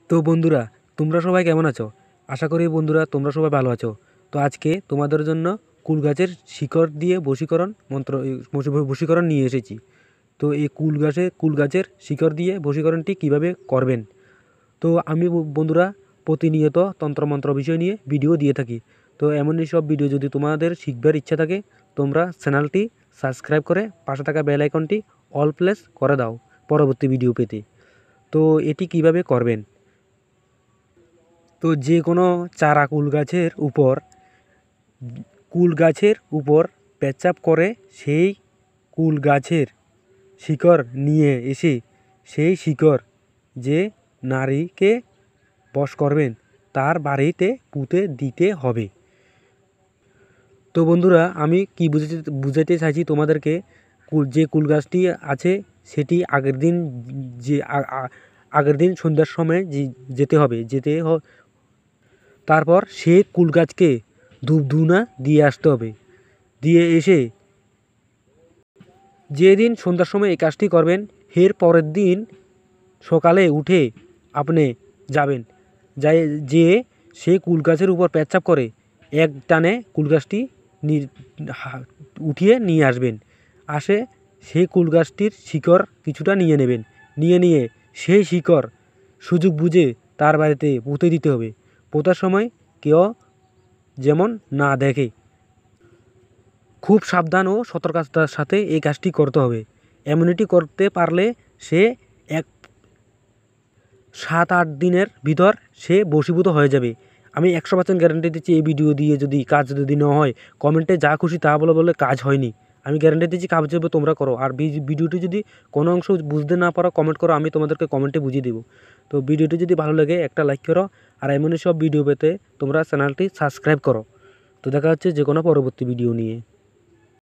তো বন্ধুরা, তোমরা সবাই কেমন আছো? আশা করি বন্ধুরা তোমরা সবাই ভালো আছো। তো আজকে তোমাদের জন্য কুল গাছের শিকড় দিয়ে বশীকরণ নিয়ে এসেছি। তো এই কুল গাছের শিকড় দিয়ে বশীকরণটি কিভাবে করবেন। তো আমি বন্ধুরা প্রতিনিয়ত তন্ত্রমন্ত্র বিষয় নিয়ে ভিডিও দিয়ে থাকি। তো এমনই সব ভিডিও যদি তোমাদের শিখবার ইচ্ছা থাকে, তোমরা চ্যানেলটি সাবস্ক্রাইব করে পাশে থাকা বেল আইকনটি অল প্রেস করে দাও পরবর্তী ভিডিও পেতে। তো এটি কিভাবে করবেন। তো যে কোনো চারা কুল গাছের উপর পেচ্ছাপ করে সেই কুল গাছের শিকড় নিয়ে এসে সেই শিকড় যে নারীকে বশ করবেন তার বাড়িতে পুঁতে দিতে হবে। তো বন্ধুরা, আমি কি বুঝাতে চাইছি তোমাদেরকে, যে কুল গাছটি আছে সেটি আগের দিন সন্ধ্যার সময় যেতে হবে। তারপর সে কুল গাছকে ধূপ ধুনা দিয়ে আসতে হবে। দিয়ে এসে যেদিন সন্ধ্যার সময় এই কাজটি করবেন, এর পরের দিন সকালে উঠে আপনি যাবেন, যে সে কুল গাছের উপর পেচ্ছাপ করে এক টানে কুল গাছটি উঠিয়ে নিয়ে আসবেন। সেই কুল গাছটির শিকড় কিছুটা নিয়ে নেবেন। নিয়ে সেই শিকড় সুযোগ বুঝে তার বাড়িতে পুঁতে দিতে হবে। পোঁতার সময় কেউ যেমন না দেখে। খুব সাবধান ও সতর্কতার সাথে এই কাজটি করতে হবে। এমনিটি করতে পারলে সে 7-8 দিনের ভিতর সে বশীভূত হয়ে যাবে। আমি 100% গ্যারান্টি দিচ্ছি। এই ভিডিও দিয়ে যদি না হয়, কমেন্টে যা খুশি তা বলে কাজ হয়নি। আমি গ্যারান্টি দিচ্ছি কাজ হবে, তোমরা করো। আর ভিডিওটি যদি কোনো অংশ বুঝতে না পারো কমেন্ট করো, আমি তোমাদেরকে কমেন্টে বুঝিয়ে দেবো। তো ভিডিওটি যদি ভালো লাগে একটা লাইক করো, আর এমনই সব ভিডিও পেতে তোমরা চ্যানেলটি সাবস্ক্রাইব করো। তো দেখা হচ্ছে যে কোনো পরবর্তী ভিডিও নিয়ে।